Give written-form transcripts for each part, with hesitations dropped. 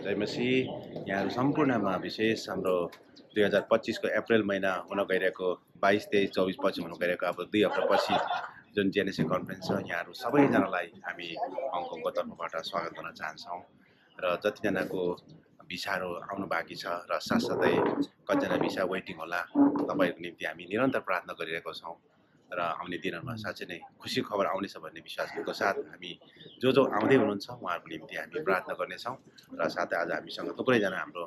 जयमसी यहाँहरू सम्पूर्णमा विशेष हाम्रो 2025 को अप्रिल महिना हुन गइरहेको 22, 23, 24 पछि हुन गइरहेको अब 2 हप्तापछि जुन जेएनएसए कन्फरेन्स छ यहाँहरू सबैजनालाई हामी हङकङको तर्फबाट स्वागत गर्न चाहन्छौँ र जतिजनाको भिसाहरू आउनु बाँकी छ र साथसाथै कतिजना भिसा वेटिङ होला तपाईँहरूको निम्ति हामी निरन्तर प्रार्थना गरिरहेको छौँ र आउने दिनहरूमा साँच्चै नै खुसी खबर आउनेछ भन्ने विश्वासको साथ हामी जो आउँदै हुनुहुन्छ उहाँहरूको निम्ति हामी प्रार्थना गर्नेछौँ र साथै आज हामीसँग थुप्रैजना हाम्रो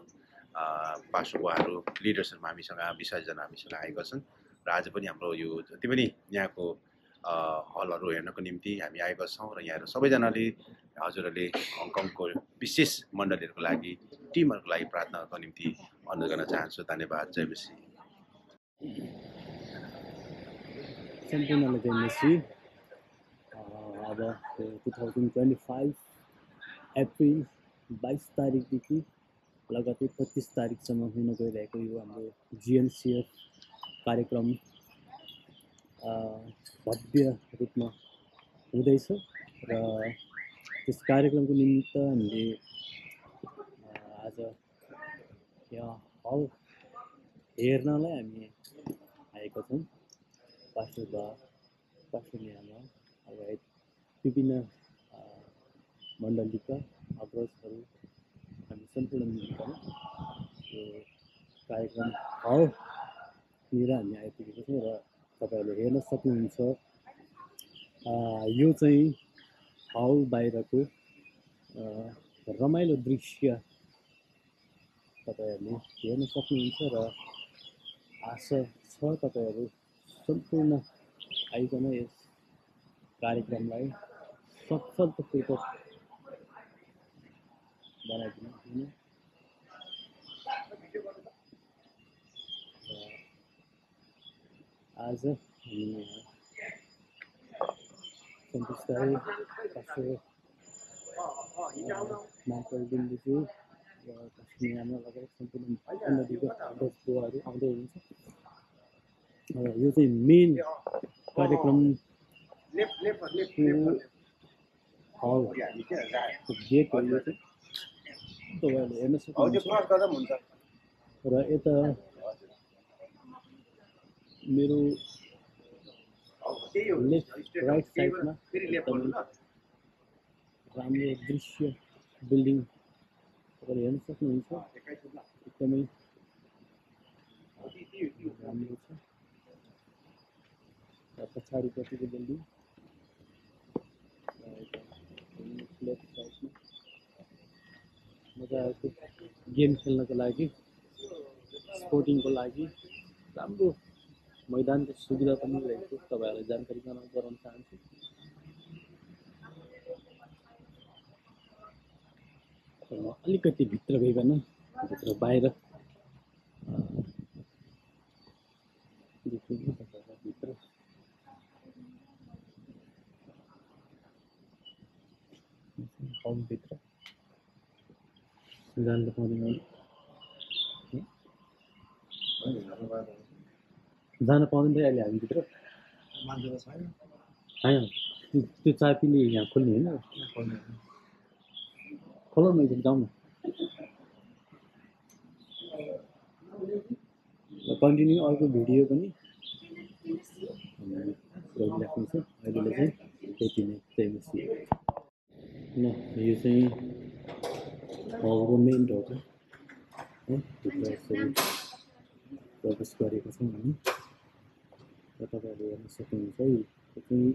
पास्टर बुवाहरू लिडर्सहरू हामीसँग 20-जना हामीसँग आएका छन् र आज पनि हाम्रो यो जति पनि यहाँको हलहरू हेर्नको निम्ति हामी आएका छौँ र यहाँहरू सबैजनाले हजुरहरूले हङकङको विशेष मण्डलीहरूको लागि टिमहरूको लागि प्रार्थनाको निम्ति अनुरोध गर्न चाहन्छु। धन्यवाद। जय मसी। सम्पूर्णलाई जयमसी। अब 2025 अप्रिल 22 तारिकदेखि लगातार 25 तारिकसम्म हुन गइरहेको यो हाम्रो जिएनसिएफ कार्यक्रम भव्य रूपमा हुँदैछ र त्यस कार्यक्रमको निमित्त हामीले आज यहाँ हल हेर्नलाई हामी आएका छौँ। पास्टर बा पास्टर यहाँमा लगायत विभिन्न मण्डलीका अग्रजहरू हामी सम्पूर्ण मिलेर यो कार्यक्रम हलनिर हामी आइपुगेको छौँ र तपाईँहरूले हेर्न सक्नुहुन्छ यो चाहिँ हल बाहिरको रमाइलो दृश्य तपाईँहरूले हेर्न सक्नुहुन्छ र आशा छ तपाईँहरू सम्पूर्ण आइकन यस कार्यक्रमलाई सफलतापूर्वक बनाइदिनु हुने आज हामी सन्तोष दाई पास्टर माइकल डिम्बुज्यू र काश्मीरमा लगायत सम्पूर्ण नदीको अग्रज बुवाहरू आउँदै हुनुहुन्छ। यो चाहिँ मेन कार्यक्रम हलको गेट हो। यो चाहिँ तपाईँहरूले हेर्न सक्नुहुन्छ र यता मेरो लेफ्ट राइट साइडमा एकदमै राम्रो दृश्य बिल्डिङ तपाईँले हेर्न सक्नुहुन्छ। एकदमै राम्रो छ र पछाडिपट्टिको बिल्डिङ लेफ्ट साइडमा मजाको गेम खेल्नको लागि स्पोर्टिङको लागि राम्रो मैदानको सुविधा पनि रहेको तपाईँहरूलाई जानकारी गराउन चाहन्छु। अलिकति भित्र गइकन भित्र बाहिर भित्र हलभित्र जान पाउँदैन जान पाउँदैन अहिले हामीभित्र होइन त्यो चाबीले यहाँ खोल्ने होइन खोला न एकदिन जाउँ न कन्टिन्यू अर्को भिडियो पनि गरिराख्नु छ। अहिले चाहिँ त्यति नै। जयमसी। ल यो चाहिँ हलको मेन ढोका है भित्र यसरी प्रवेश गरेको छौँ हामी र तपाईँहरूले हेर्न सक्नुहुन्छ। यो चाहिँ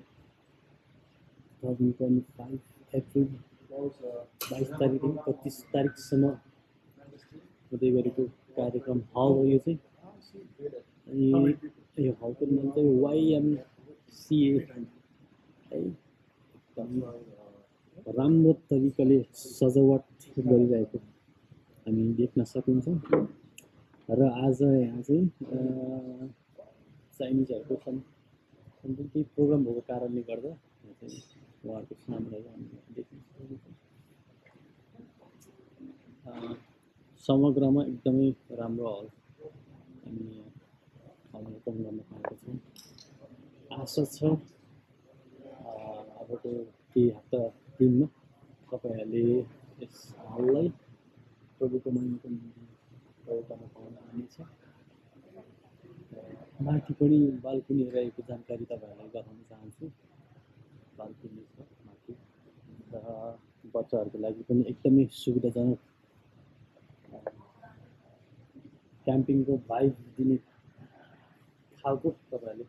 2025 अप्रिल 22 तारिकदेखि 25 तारिकसम्म हुँदै गरेको कार्यक्रम हल हो यो चाहिँ। अनि यो हलको नाम चाहिँ YMCA है। एकदम राम्रो तरिकाले सजावट गरिरहेको हामी देख्न सकिन्छौँ र आज यहाँ चाहिँ चाइनिजहरूको सम्पूर्ण केही प्रोग्राम भएको कारणले गर्दा उहाँहरूको सामूलाई हामी देख्न सक्छौँ। समग्रमा एकदमै राम्रो हल हामी अवलोकन गर्न पाएका छौँ। आशा छ अबको केही हप्ता दिनमा तपाईँहरूले यस हललाई प्रभुको महिमाको निम्ति प्रयोग गर्न पाउन हुनेछ। माथि पनि बाल्कुनी रहेको जानकारी तपाईँहरूलाई गराउन चाहन्छु। बाल्कुनी छ माथि र बच्चाहरूको लागि पनि एकदमै सुविधाजनक क्याम्पिङको भाइब दिने खालको तपाईँहरूले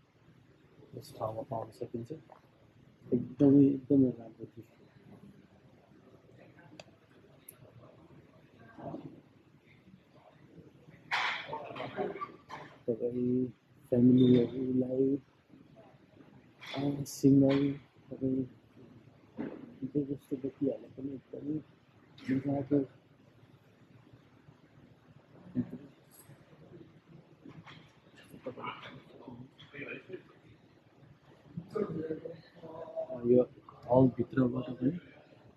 यस ठाउँमा पाउन सकिन्छ। एकदमै राम्रो दृश्य। तपाईँ फ्यामिलीहरूलाई सिङ्गल तपाईँ जो जस्तो व्यक्तिहरूलाई पनि एकदमै मजाको यो हलभित्रबाट पनि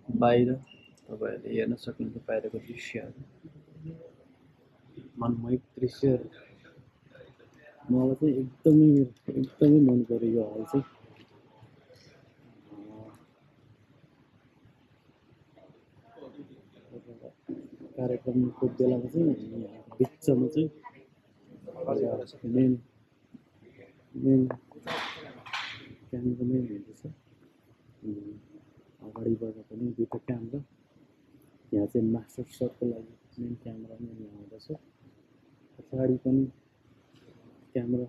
बाहिर तपाईँहरूले हेर्न सक्नुहुन्छ बाहिरको दृश्यहरू, मनमोहक दृश्यहरू। मलाई चाहिँ एकदमै मन पर्यो यो हल चाहिँ। कार्यक्रमको बेलामा चाहिँ बिचमा चाहिँ मेन क्यामेराम्यान हुँदैछ। अगाडिबाट पनि दुईवटा क्यामेरा, यहाँ चाहिँ मास्टर सटको लागि मेन क्यामेराम्यान यहाँ हुँदैछ। पछाडि पनि क्यामेरा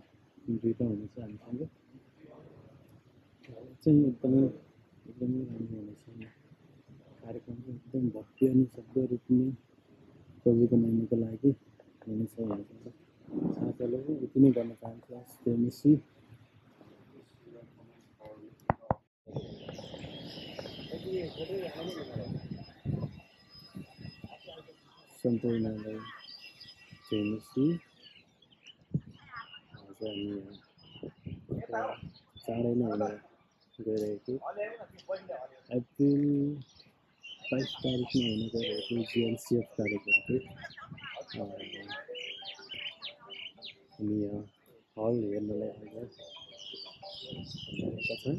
दुईवटा हुनेछ हामीसँग। चाहिँ एकदमै राम्रो हुनेछ। कार्यक्रम चाहिँ एकदम भव्य अनि सभ्य रूपमा प्रभुको महिमाको लागि हुनेछ। यहाँ साथीहरूले यति नै गर्न चाहन्छु। त्यसपछि सम्पूर्णलाई त्यसपछि आज हामी चाँडै नै हुन गइरहेको अप्रिल 22 तारिकमा हुन गइरहेको जिएनसिएफ कार्यक्रमको हामी यहाँ हल हेर्नलाई आएका छौँ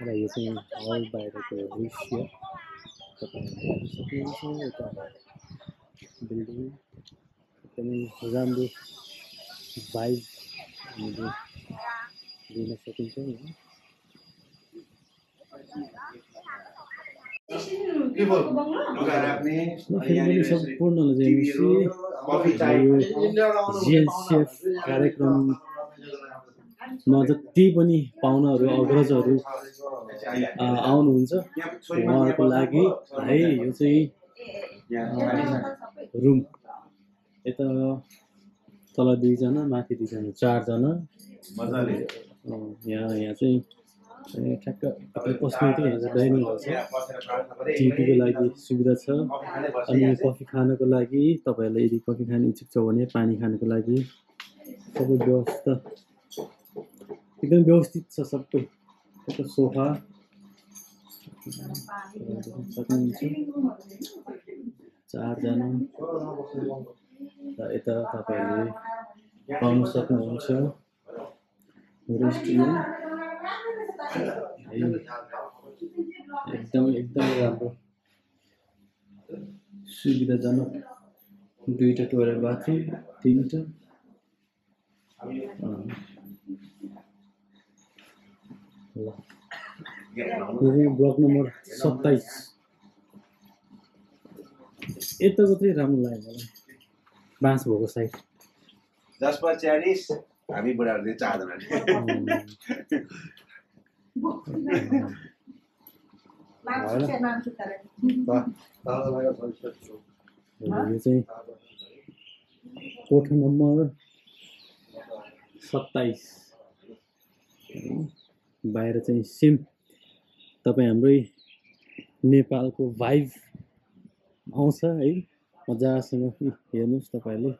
र यो चाहिँ हल बाहिरको दृश्य तपाईँहरूले हेर्न सक्नुहुन्छ। यता बिल्डिङ एकदमै राम्रो भाइब हामीले दिन सकिन्छ। सम्पूर्णलाई जिएनसिएफ कार्यक्रममा जति पनि पाहुनाहरू अग्रजहरू आउनुहुन्छ उहाँहरूको लागि है यो चाहिँ रुम। यता तल 2 जना, माथि 2 जना, 4 जना। यहाँ चाहिँ ठ्याक्क पस्ने चाहिँ यहाँ चाहिँ डाइनिङ हल छ। टिभीको लागि सुविधा छ। अनि कफी खानको लागि तपाईँहरूले यदि कफी खाने इच्छुक छ भने पानी खानको लागि सबै व्यवस्था एकदम व्यवस्थित छ। सबै सोफा सक्नुहुन्छ 4 जना र यता तपाईँहरूले पाउन सक्नुहुन्छ रेस्टुरेन्ट। एकदमै राम्रो सुविधाजनक 2टा टोयलेट बाथरुम 3टा। ब्लक नम्बर 27 यताको चाहिँ राम्रो लाग्यो मलाई, बाँस भएको साइड। 10/40 हामी बुढाहरू चाहिँ 4 जना। यो चाहिँ कोठा नम्बर 27। बाहिर चाहिँ सेम तपाईँ हाम्रै नेपालको भाइब आउँछ है। मजासँग हेर्नुहोस् तपाईँहरूले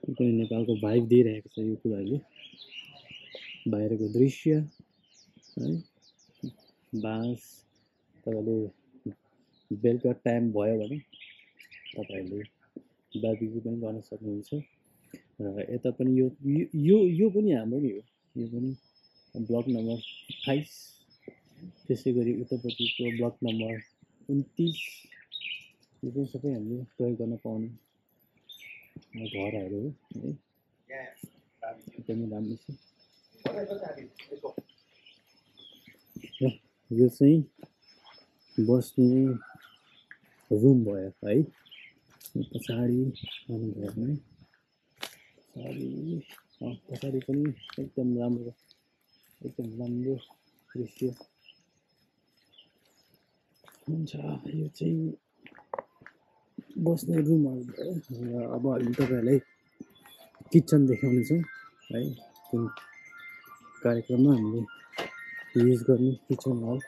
एकदमै नेपालको भाइब दिइरहेको छ यो कुराहरूले। बाहिरको दृश्य है, बाँस। तपाईँले बेलुका टाइम भयो भने तपाईँहरूले बार्बिक्यू पनि गर्न सक्नुहुन्छ। र यता पनि यो पनि हाम्रो नै हो। यो पनि ब्लक नम्बर 28। त्यसै गरी उतापट्टिको ब्लक नम्बर 29 यो चाहिँ सबै हामीले प्रयोग गर्न पाउने घरहरू हो है एकदमै राम्रो छ र यो चाहिँ बस्ने रुम भयो है पछाडि आउनुभयो भने पछाडि पनि एकदम राम्रो दृश्य हुन्छ यो चाहिँ बस्ने रुमहरू भयो र अब हामी तपाईँहरूलाई किचन देखाउनेछौँ है जुन कार्यक्रममा हामीले युज गर्ने किचन हल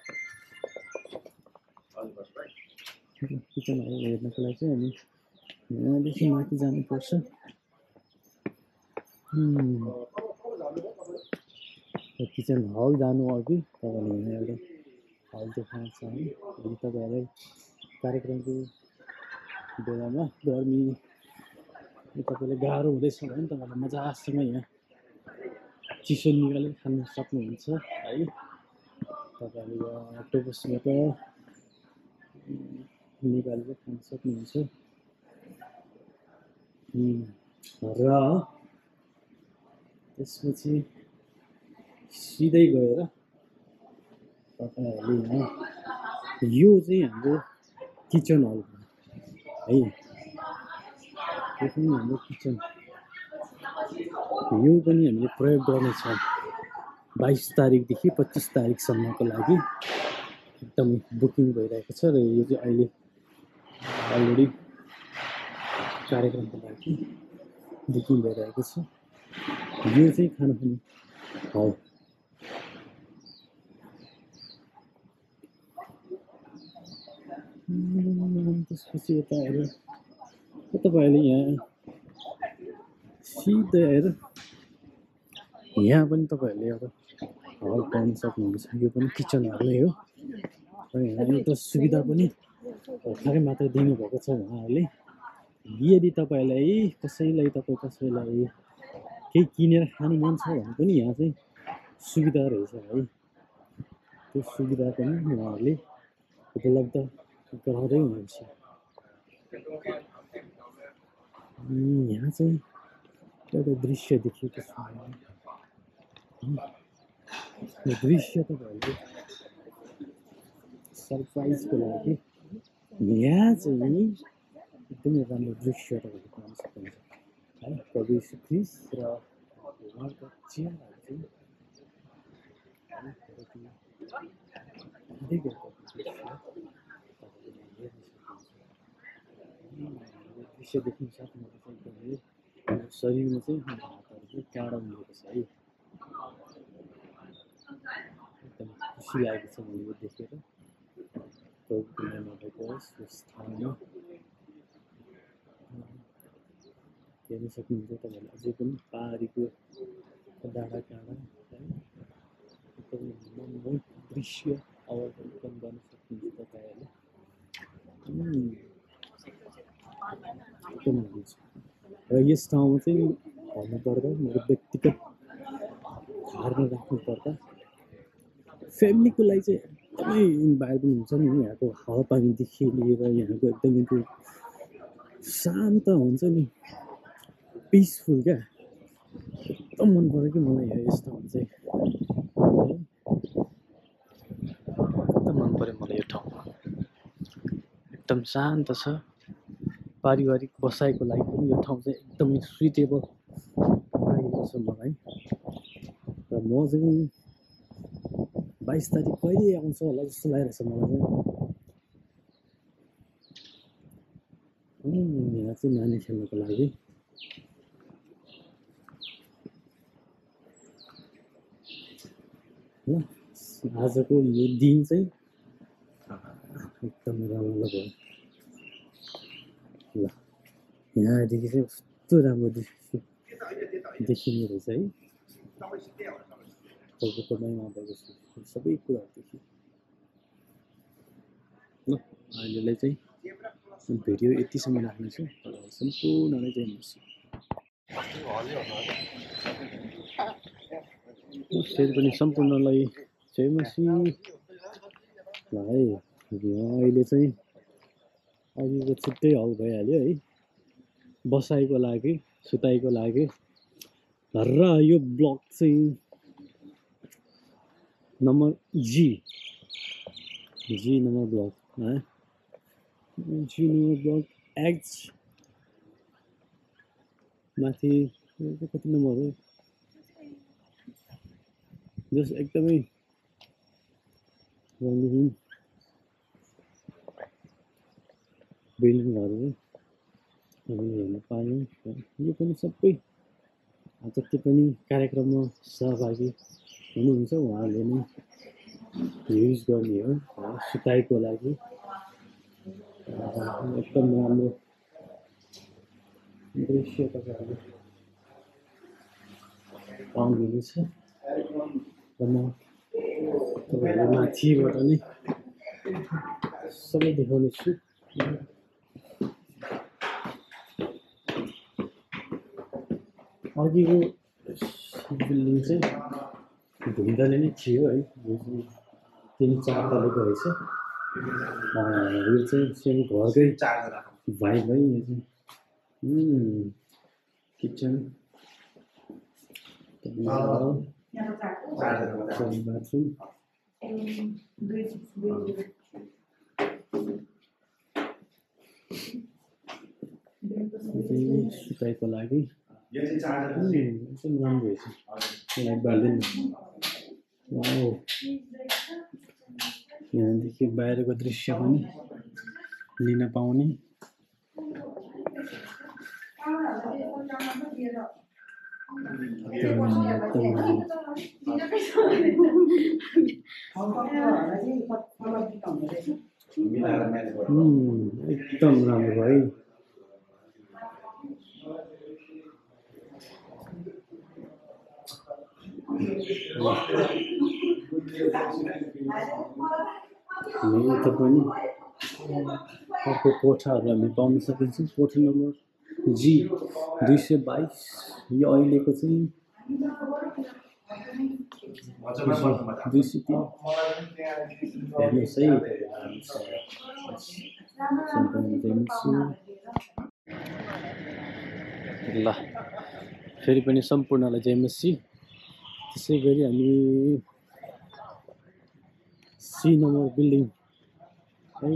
हेर्नको लागि चाहिँ हामी यहाँदेखि माथि जानुपर्छ किचन हल जानु अघि तपाईँले यहाँ एउटा हल देखाउन चाहन्छु यदि तपाईँहरूलाई कार्यक्रमको बेलामा गर्मी तपाईँलाई गाह्रो हुँदैछ भने तपाईँहरूले मजासँग यहाँ चिसो निकालेर खान सक्नुहुन्छ है तपाईँहरूले यो अक्टोपसबाट निकालेर खान सक्नुहुन्छ र त्यसपछि सिधै गएर तपाईँहरूले यहाँ यो चाहिँ हाम्रो किचन हल है यो पनि हाम्रो किचन यो पनि हामीले प्रयोग गर्नेछौँ 22 तारिकदेखि 25 तारिकसम्मको लागि एकदमै बुकिङ भइरहेको छ र यो चाहिँ अहिले अलरेडी कार्यक्रमको लागि बुकिङ भइरहेको छ यो चाहिँ खाना खाने हल त्यसपछि यता आएर तपाईँहरूले यहाँ सिधै आएर यहाँ पनि तपाईँहरूले एउटा हल पाउन सक्नुहुन्छ यो पनि किचन हलै हो र यहाँ एउटा सुविधा पनि भर्खरै मात्र दिनुभएको छ उहाँहरूले यदि तपाईँलाई कसैलाई केही किनेर खानु मन छ भने पनि यहाँ चाहिँ सुविधा रहेछ है त्यो सुविधा पनि उहाँहरूले उपलब्ध गराउँदै हुनुहुन्छ यहाँ चाहिँ एउटा दृश्य देखिएको छ यो दृश्य तपाईँहरूले सरप्राइजको लागि यहाँ चाहिँ एकदमै राम्रो दृश्य तपाईँले पाउन सक्नुहुन्छ है प्रभु यीशु ख्रीष्ट र उहाँको चेलाहरू चाहिँ दृश्य देख्न सक्नुहुन्छ एकदमै शरीरमा चाहिँ हातहरू चाहिँ टाढा मिलेको छ है एकदम खुसी लागेको छ मैले यो देखेर प्रभुको नाममा होस् यस ठाउँमा हेर्न सक्नुहुन्छ तपाईँहरूले अझै पनि पहाडीको डाँडा काँडा है एकदमै मनमोहक दृश्य अवलोकन गर्न सक्नुहुन्छ तपाईँहरूले एकदम हुन्छ र यस ठाउँमा चाहिँ भन्नुपर्दा मेरो व्यक्तिगत धारणा राख्नुपर्दा फ्यामिलीको लागि चाहिँ एकदमै इन्भाइरोमेन्ट हुन्छ नि यहाँको हावापानीदेखि लिएर यहाँको एकदमै त्यो शान्त हुन्छ नि पिसफुल क्या एकदम मन पर्यो कि मलाई यस ठाउँ चाहिँ एकदम मन पर्यो मलाई यो ठाउँ एकदम शान्त छ पारिवारिक बसाइको लागि पनि यो ठाउँ चाहिँ एकदमै सुइटेबल लागेको छ मलाई र म चाहिँ 22 तारिक कहिले आउँछ होला जस्तो लागिरहेछ मलाई चाहिँ यहाँ चाहिँ नानी खेल्नको लागि ल आजको यो दिन चाहिँ एकदमै रमाइलो भयो ल यहाँदेखि चाहिँ कस्तो राम्रो देखिने रहेछ है प्रभुको महिमा भएको सबै कुराहरूदेखि ल अहिलेलाई चाहिँ भिडियो यतिसम्म राख्नेछु सम्पूर्णलाई जय मसी फेरि पनि सम्पूर्णलाई जय मसी ल है अहिले चाहिँ अघिको छुट्टै हल भइहाल्यो है, बसाइको लागि सुताइको लागि। र यो ब्लक चाहिँ नम्बर जी नम्बर ब्लक है, जी नम्बर ब्लक एक्स माथि कति नम्बर हो, जस एकदमै रङ्गीन बिल्डिङहरू हामीले हेर्न पायौँ। यो पनि सबै जति पनि कार्यक्रममा सहभागी हुनुहुन्छ उहाँहरूले नै युज गर्ने हो सुताइको लागि। एकदम राम्रो दृश्य तपाईँहरूले पाउनुहुनेछ र म तपाईँहरूलाई माथिबाट नै सबै देखाउनेछु। अघिको बिल्डिङ चाहिँ धुन्दाले नै थियो है, यो चाहिँ 3-4 तलेको रहेछ। यो चाहिँ सेमी घरकै भाइब है। यो चाहिँ किचन, बाथरुम, सुताइको लागि एकदम राम्रो रहेछ। यसलाई बाल्दैन। वाउ, यहाँदेखि बाहिरको दृश्य पनि लिन पाउने। एकदम राम्रो है। यता पनि अर्को कोठाहरू हामी पाउन सकिन्छ। कोठा नम्बर जी 222। यो अहिलेको चाहिँ 203 हेर्नुहोस् है। ल फेरि पनि सम्पूर्णलाई जय मसी। त्यसै गरी हामी सी नम्बर बिल्डिङ है,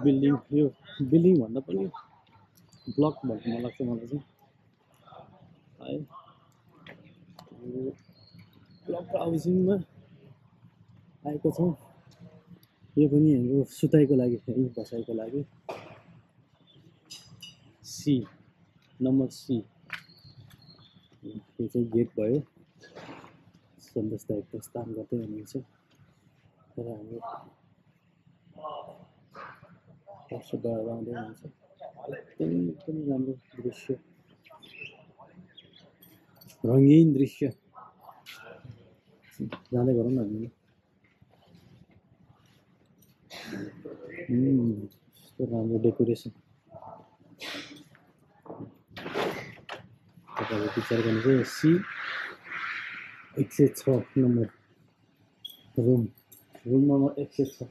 बिल्डिङ यो बिल्डिङ भन्दा पनि ब्लक भन्नु मन लाग्छ मलाई चाहिँ है। ब्लक हाउसिङमा आएको छौँ। यो पनि हाम्रो सुताइको लागि है, बसाइको लागि। सी नम्बर सी, यो चाहिँ गेट भयो। सन्देश दाइ प्रस्थान गर्दै हुनुहुन्छ र हाम्रो दर्शकहरू आउँदै हुनुहुन्छ। एकदम राम्रो दृश्य, रङ्गीन दृश्य। जाँदै गरौँ न हामी। यस्तो राम्रो डेकोरेसन। तपाईँले विचार गर्नुहोस्, सी 106 नम्बर रुम नम्बर 106।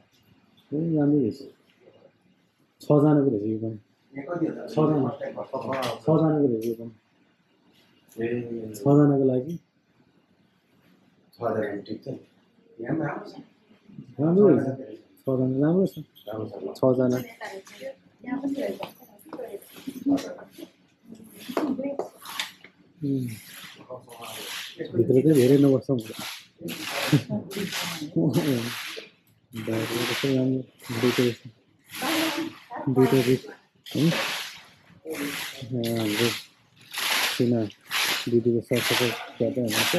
राम्रो रहेछ। 6 जनाको रहेछ यो पनि। 6 जनाको रहेछ यो पनि। 6 जनाको लागि राम्रो रहेछ। 6 जना राम्रो छ। 6 जना भित्र चाहिँ धेरै नबस्छ हुन्छ। राम्रो डेकोरेसन, दुईवटा रुख है। हाम्रो सिना दिदीको सरसफाइ गर्दै हुनुहुन्छ।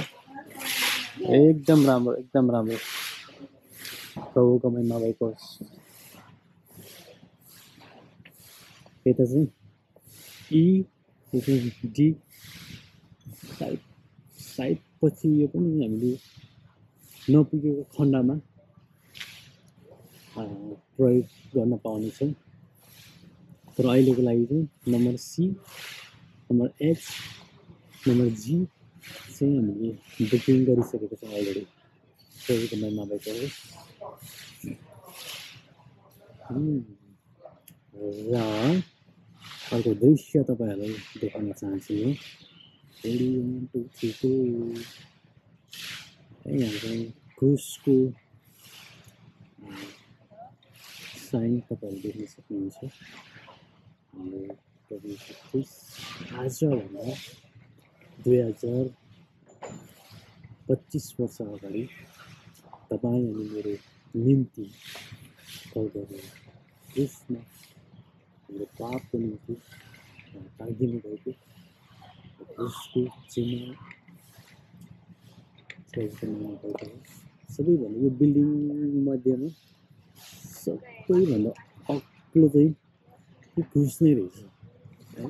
एकदम राम्रो, एकदम राम्रो। प्रभुको महिमा भएको होस्। यता चाहिँ ई, यो चाहिँ डी साइड पछि यो पनि हामीले नपुगेको खण्डमा प्रयोग गर्न पाउनेछौँ। तर अहिलेको लागि चाहिँ number C, number H, number G चाहिँ हामीले बुकिङ गरिसकेको छौँ अलरेडी। प्रभुको महिमा भएको होस्। र अर्को दृश्य तपाईँहरूलाई देखाउन चाहन्छु रेडी 1 2 3 4 है यहाँ चाहिँ क्रुजको साइन तपाईँहरूले देख्न सक्नुहुन्छ हाम्रो W36 आजभन्दा 2025 वर्ष अगाडि तपाईँ अनि मेरो निम्ति कल गरेर क्रुजमा हाम्रो पापको निम्ति टाँगिदिनु भएको क्रुजको चिन्ह सबैभन्दा यो बिल्डिङ मध्येमा सबैभन्दा अग्लो चाहिँ यो क्रुज नै रहेछ है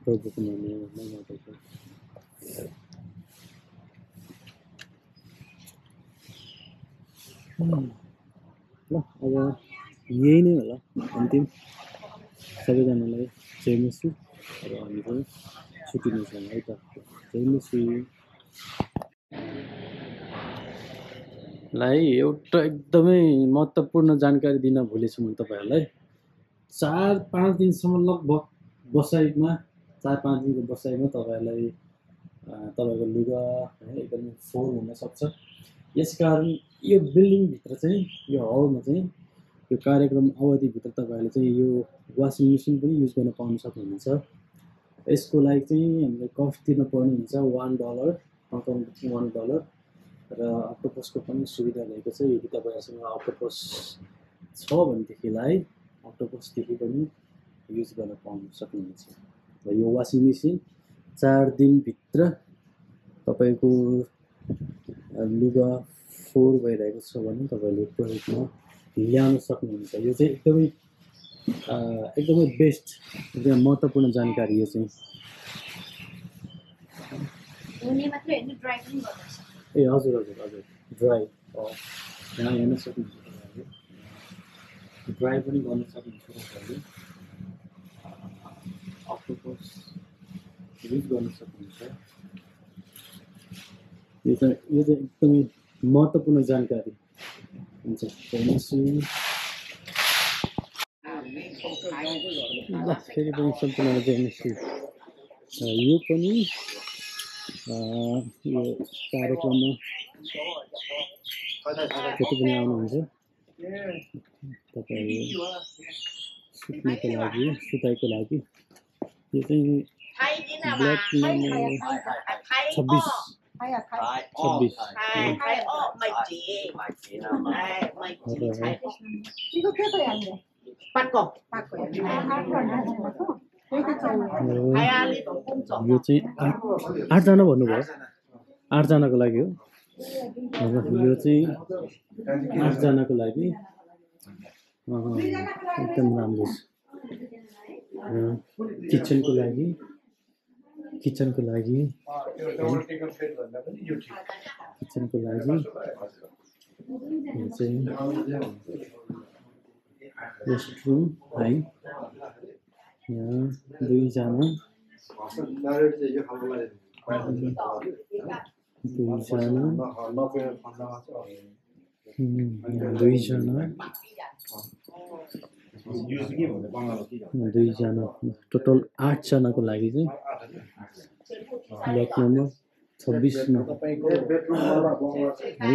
प्रभुको नाममा माटोको ल अब यही नै होला अन्तिम सबैजनालाई जय मसी अब हामी चाहिँ छुट्टिनेछौँ है त जय मसी लाई एउटा एकदमै महत्त्वपूर्ण जानकारी दिन भुलेछु म तपाईँहरूलाई 4-5 दिनसम्म लगभग बसाइमा 4-5 दिनको बसाइमा तपाईँहरूलाई तपाईँको लुगा है एकदमै फोहोर हुनसक्छ यसकारण यो बिल्डिङभित्र चाहिँ यो हलमा चाहिँ यो कार्यक्रम अवधिभित्र तपाईँहरूले चाहिँ यो वासिङ मेसिन पनि युज गर्न पाउन सक्नुहुन्छ यसको लागि चाहिँ हामीले कस्ट तिर्न पर्ने हुन्छ $1 $1 र अक्टोपसको पनि सुविधा रहेको छ यदि तपाईँहरूसँग अक्टोपस छ भनेदेखिलाई अक्टोपसदेखि पनि युज गर्न पाउन सक्नुहुन्छ र यो वासिङ मेसिन 4 दिनभित्र तपाईँको लुगा फोहोर भइरहेको छ भने तपाईँले प्रयोगमा ल्याउन सक्नुहुन्छ यो चाहिँ एकदमै बेस्ट एकदमै महत्त्वपूर्ण जानकारी यो चाहिँ ए हजुर हजुर हजुर ड्राई यहाँ हेर्न सक्नुहुन्छ तपाईँहरूले ड्राई पनि गर्न सक्नुहुन्छ तपाईँहरूले अक्टोपस युज गर्न सक्नुहुन्छ यो चाहिँ एकदमै महत्त्वपूर्ण जानकारी हुन्छ ल फेरि पनि सम्पूर्ण जयमसी यो पनि यो कार्यक्रममा जति पनि आउनुहुन्छ तपाईँ सुत्नको लागि सुताइको लागि यो चाहिँ ब्ल्याक नम्बर 26 यो चाहिँ 8जना भन्नुभयो 8जनाको लागि हो यो चाहिँ 8जनाको लागि एकदम राम्रो छ किचनको लागि किचनको लागि यो चाहिँ रेस्टरुम है यहाँ 2जना 2जना टोटल 8जनाको लागि चाहिँ ब्लक नम्बर 26 मा है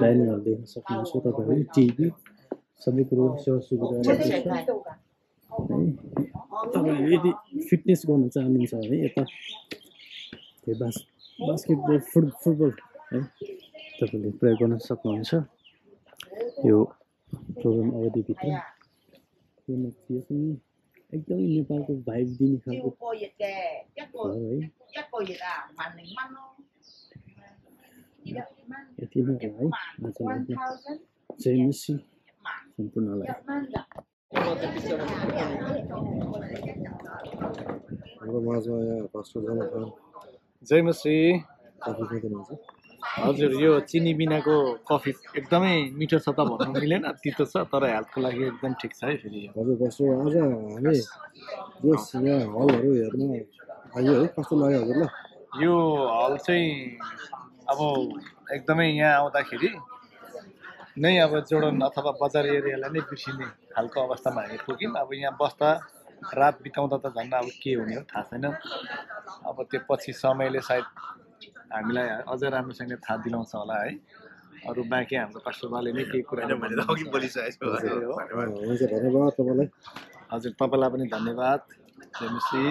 डाइनिङहरू देख्न सक्नुहुन्छ तपाईँहरू टिभी सबै कुरो सेवा सुविधा रहेको छ है तपाईँहरू यदि फिटनेस गर्न चाहनुहुन्छ भने यता बास्केटबल फुटबल है तपाईँले प्रयोग गर्न सक्नुहुन्छ यो प्रोग्राम अवधिभित्र यो चाहिँ एकदमै नेपालको भाइब दिने खालको है यति नै हो है आजलाई जय मसी सम्पूर्णलाई हाम्रो माझमा यहाँ पास्टर जनथान जय मसी कफी खाइदिनुहुन्छ हजुर यो चिनी बिनाको कफी एकदमै मिठो छ त भन्नु मिलेन तितो छ तर हेल्थको लागि एकदम ठिक छ है फेरि हजुर पास्टर आज हामी यस यहाँ हलहरू हेर्न आयो है कस्तो लाग्यो हजुरलाई यो हल चाहिँ अब एकदमै यहाँ आउँदाखेरि नै अब जोडन अथवा बजार एरियालाई नै बिर्सिने खालको अवस्थामा हामी पुग्यौँ। अब यहाँ बस्दा रात बिताउँदा त झन् अब के हुने हो थाहा छैन। अब त्यो पछि समयले सायद हामीलाई अझ राम्रोसँग थाहा दिलाउँछ होला है। अरू बाँकी हाम्रो पास्टरबाले नै केही कुरा अघि बोलिसकेको हुन्छ धन्यवाद तपाईँलाई। हजुर तपाईँलाई पनि धन्यवाद जेमसी।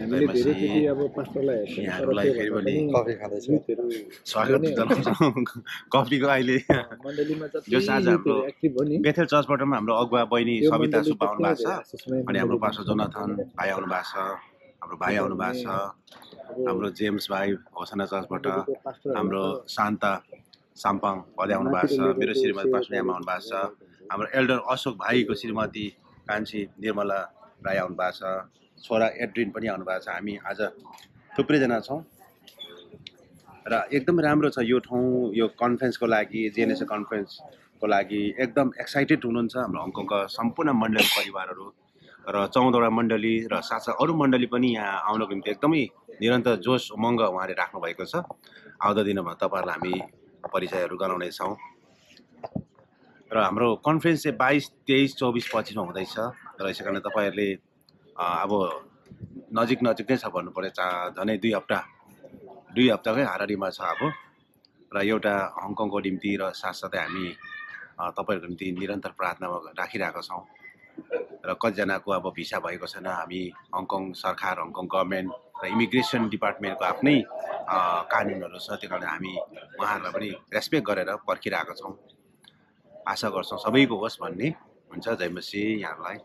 हामीले धेरैचोटि अब पास्टरलाई यहाँहरूलाई फेरि पनि कफी खाँदैछु। स्वागत जनाउँछौँ कफीको अहिले मण्डलीमा यो साँझ हाम्रो एक्टिभ हो नि बेथेल चर्चबाट पनि हाम्रो अगुवा बहिनी सविता सुब्बा आउनु भएको छ मण्डली अनि हाम्रो पास्टर जोनाथन भाइ आउनु भएको छ, हाम्रो भाइ आउनु भएको छ, हाम्रो जेम्स भाइ होसना चर्चबाट, हाम्रो शान्ता साम्पाङ पदे आउनु भएको छ, मेरो श्रीमती पास्टर यामा आउनु भएको छ, हाम्रो एल्डर अशोक भाइको श्रीमती कान्छी निर्मला राई आउनु भएको छ, छोरा एड्रिन पनि आउनु भएको छ। हामी आज थुप्रैजना छौँ र एकदम राम्रो छ यो ठाउँ। यो कन्फरेन्सको लागि जेएनएसए कन्फरेन्सको लागि एकदम एक्साइटेड हुनुहुन्छ हाम्रो हङकङका सम्पूर्ण मण्डली परिवारहरू र 14वटा मण्डली र साथसाथ अरू मण्डली पनि यहाँ आउनको निम्ति एकदमै निरन्तर जोस उमङ्ग उहाँले राख्नुभएको छ। आउँदो दिनमा तपाईँहरूलाई हामी परिचयहरू गराउनेछौँ र हाम्रो कन्फरेन्स चाहिँ 22, 23, 24, 25मा हुँदैछ र यसै कारण तपाईँहरूले अब नजिक नै छ भन्नु पर्यो। झनै 2 हप्ताकै हाराहारीमा छ अब र एउटा हङकङको निम्ति र साथसाथै हामी तपाईँहरूको निम्ति निरन्तर प्रार्थनामा राखिरहेका छौँ र कतिजनाको अब भिसा भएको छैन। हामी हङकङ सरकार, हङकङ गभर्मेन्ट र इमिग्रेसन डिपार्टमेन्टको आफ्नै कानुनहरू छ, त्यो कारण हामी उहाँहरूलाई पनि रेस्पेक्ट गरेर पर्खिरहेका छौँ। आशा गर्छौँ सबैको होस् भन्ने हुन्छ। जय मसीह यहाँहरूलाई।